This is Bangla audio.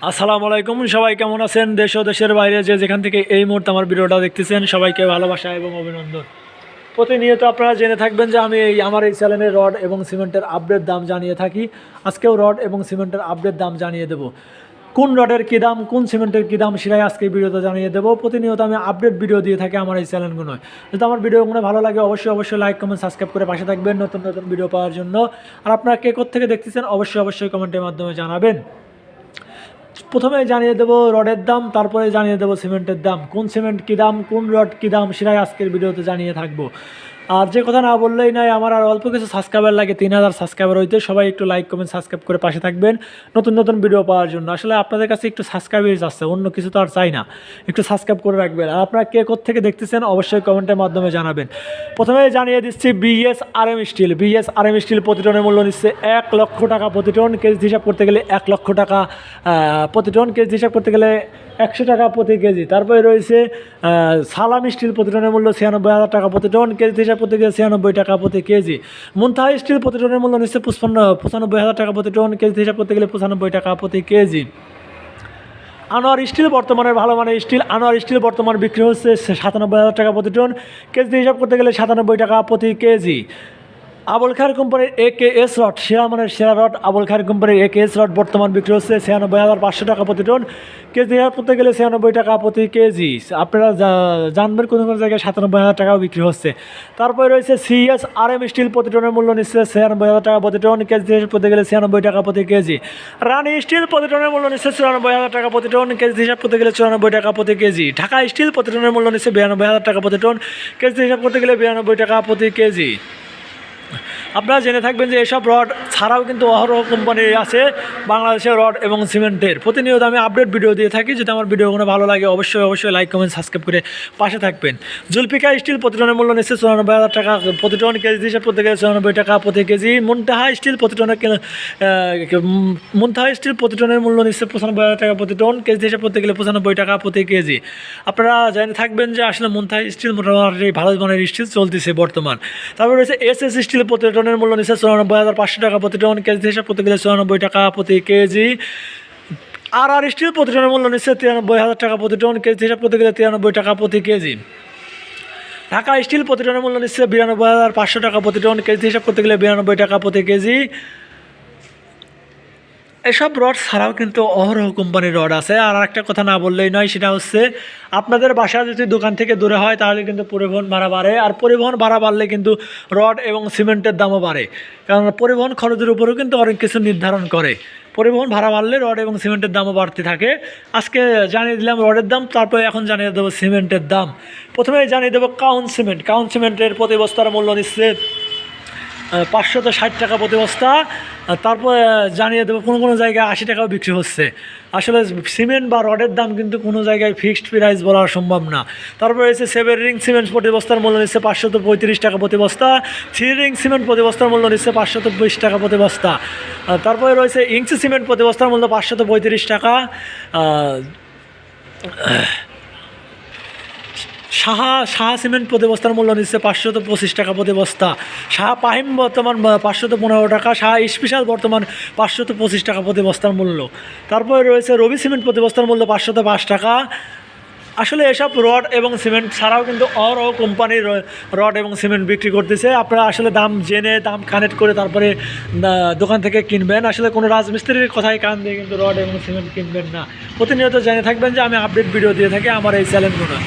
আসসালামু আলাইকুম, সবাই কেমন আছেন? দেশ ও দেশের বাইরে যে যেখান থেকে এই মুহূর্তে আমার ভিডিওটা দেখতেছেন, সবাইকে ভালোবাসা এবং অভিনন্দন। প্রতিনিয়ত আপনারা জেনে থাকবেন যে আমি আমার এই চ্যানেলে রড এবং সিমেন্টের আপডেট দাম জানিয়ে থাকি। আজকেও রড এবং সিমেন্টের আপডেট দাম জানিয়ে দেব। কোন রডের কী দাম, কোন সিমেন্টের কী দাম, সেটাই আজকে ভিডিওতে জানিয়ে দেবো। প্রতিনিয়ত আমি আপডেট ভিডিও দিয়ে থাকি আমার এই চ্যানেলগুলোয়। যদি আমার ভিডিওগুলো ভালো লাগে অবশ্যই লাইক কমেন্ট সাবস্ক্রাইব করে পাশে থাকবেন নতুন নতুন ভিডিও পাওয়ার জন্য। আর আপনারা কে কোত্থেকে দেখতেছেন অবশ্যই কমেন্টের মাধ্যমে জানাবেন। প্রথমে জানিয়ে দেবো রডের দাম, তারপরে জানিয়ে দেবো সিমেন্টের দাম। কোন সিমেন্ট কী দাম, কোন রড কী দাম, সেটাই আজকের ভিডিওতে জানিয়ে থাকবো। আর যে কথা না বললেই নয়, আমার আর অল্প কিছু সাবস্ক্রাইবার লাগে 3000 সাবস্ক্রাইবার হইতে। সবাই একটু লাইক কমেন্ট সাবস্ক্রাইব করে পাশে থাকবেন নতুন নতুন ভিডিও পাওয়ার জন্য। আসলে আপনাদের কাছে একটু সাবস্ক্রাইবার আসছে, অন্য কিছু তো আর চাই না, একটু সাবস্ক্রাইব করে রাখবেন। আর আপনারা কে কোত্থেকে দেখতেছেন অবশ্যই কমেন্টের মাধ্যমে জানাবেন। প্রথমে জানিয়ে দিচ্ছি বিএসআরএম স্টিল। বিএসআরএম স্টিল প্রতি টনের মূল্য নিচ্ছে 1 লক্ষ টাকা প্রতি টন। কেজি হিসাব করতে গেলে 1 লক্ষ টাকা প্রতি টন, কেজি হিসাব করতে গেলে 100 টাকা প্রতি কেজি। তারপরে রয়েছে সালাম স্টিল প্রতি টনের মূল্য 96,000 টাকা প্রতি টন, কেজি হিসাব করতে গেলে 96 টাকা প্রতি কেজি। মুনতাহা স্টিল প্রতি টনের মূল্য নিচ্ছে 95,000 টাকা প্রতি টন, কেজি হিসাব করতে গেলে 95 টাকা প্রতি কেজি। আনোয়ার স্টিল বর্তমানে ভালো মানের স্টিল। আনোয়ার স্টিল বর্তমানে বিক্রি হচ্ছে 97,000 টাকা প্রতি টন, কেজি হিসাব করতে গেলে 97 টাকা প্রতি কেজি। আবুল খায়ের কোম্পানির AKS রড, সেরা মানের সেরা রড আবুল খায়ের কোম্পানির AKS রড বর্তমান বিক্রি হচ্ছে 96,500 টাকা প্রতি টন, কেজি হিসাব করতে গেলে 96 টাকা প্রতি কেজি। আপনারা জানবেন কোনো কোনো জায়গায় 97,000 টাকাও বিক্রি হচ্ছে। তারপরে রয়েছে CSRM স্টিল প্রতি টনের মূল্য নিচ্ছে 96,000 টাকা প্রতি টন, কেজি হিসাব করতে গেলে 96 টাকা প্রতি কেজি। রানী স্টিল প্রতি টনের মূল্য নিচ্ছে 94,000 টাকা প্রতি টন, কেজি হিসাব করতে গেলে 94 টাকা প্রতি কেজি। ঢাকা স্টিল প্রতি টনের মূল্য নিচ্ছে 92,000 টাকা প্রতি টন, কেজি হিসাব করতে গেলে 92 টাকা প্রতি কেজি। আপনারা জেনে থাকবেন যে এসব রড ছাড়াও কিন্তু অহরহ কোম্পানি আছে বাংলাদেশের রড এবং সিমেন্টের। প্রতিনিয়ত আমি আপডেট ভিডিও দিয়ে থাকি। যদি আমার ভিডিওগুলো ভালো লাগে অবশ্যই লাইক কমেন্ট সাবস্ক্রাইব করে পাশে থাকবেন। জুলফিকার স্টিল প্রতি টনের মূল্য নিচ্ছে 94,000 টাকা প্রতি টন, কেজি হিসাব করতে গেলে 94 টাকা প্রতি কেজি। মুনতাহা স্টিল প্রতি টনের মূল্য নিচ্ছে 95,000 টাকা প্রতি টন, কেজি হিসাব করতে গেলে 95 টাকা প্রতি কেজি। আপনারা জেনে থাকবেন যে আসলে মুনতাহা স্টিল মোটামুটি ভালো মানের স্টিল চলতেছে বর্তমান। তারপরে রয়েছে SS স্টিল প্রতি টনের মূল্য নিচ্ছে 94,500 টাকা প্রতি টন, কেজি হিসাব করতে গেলে 94 টাকা প্রতি কেজি। RR স্টিল প্রতি টনের মূল্য নিচ্ছে 93,000 টাকা প্রতি টন, কেজি হিসাব করতে গেলে 93 টাকা প্রতি কেজি। ঢাকা স্টিল প্রতি টনের মূল্য নিচ্ছে 92,500 টাকা প্রতি টন, কেজি হিসাব করতে গেলে 92 টাকা প্রতি কেজি। এসব রড ছাড়াও কিন্তু অহরহ কোম্পানির রড আছে। আর একটা কথা না বললেই নয়, সেটা হচ্ছে আপনাদের বাসা যদি দোকান থেকে দূরে হয় তাহলে কিন্তু পরিবহন ভাড়া বাড়ে। আর পরিবহন ভাড়া বাড়লে কিন্তু রড এবং সিমেন্টের দামও বাড়ে, কারণ পরিবহন খরচের উপরেও কিন্তু অনেক কিছু নির্ধারণ করে। পরিবহন ভাড়া বাড়লে রড এবং সিমেন্টের দামও বাড়তে থাকে। আজকে জানিয়ে দিলাম রডের দাম, তারপরে এখন জানিয়ে দেবো সিমেন্টের দাম। প্রথমে জানিয়ে দেবো কাউন সিমেন্ট। কাউন সিমেন্টের প্রতি বস্তার মূল্য নিচ্ছে 560 টাকা প্রতি বস্তা। তারপর জানিয়ে দেবো কোনো জায়গায় 80 টাকাও বিক্রি হচ্ছে। আসলে সিমেন্ট বা রডের দাম কিন্তু কোনো জায়গায় ফিক্সড প্রাইস বলা সম্ভব না। তারপর রয়েছে 7 রিং সিমেন্ট প্রতি বস্তার মূল্য নিচ্ছে 535 টাকা প্রতি বস্তা। 3 রিং সিমেন্ট প্রতি বস্তার মূল্য নিচ্ছে 520 টাকা প্রতি বস্তা। তারপরে রয়েছে ইঞ্চি সিমেন্ট প্রতি বস্তার মূল্য 535 টাকা। সাহা সিমেন্ট প্রতি বস্তার মূল্য নিচ্ছে 525 টাকা প্রতি বস্তা। সাহা পাহিম বর্তমান 515 টাকা। সাহা স্পেশাল বর্তমান 525 টাকা প্রতি বস্তার মূল্য। তারপরে রয়েছে রবি সিমেন্ট প্রতি বস্তার মূল্য 505 টাকা। আসলে এসব রড এবং সিমেন্ট ছাড়াও কিন্তু অহরহ কোম্পানির রড এবং সিমেন্ট বিক্রি করতেছে। আপনারা আসলে দাম জেনে দাম কানেক্ট করে তারপরে দোকান থেকে কিনবেন। আসলে কোনো রাজমিস্ত্রির কথাই কান দিয়ে কিন্তু রড এবং সিমেন্ট কিনবেন না। প্রতিনিয়ত জেনে থাকবেন যে আমি আপডেট ভিডিও দিয়ে থাকি আমার এই চ্যানেলগুলো।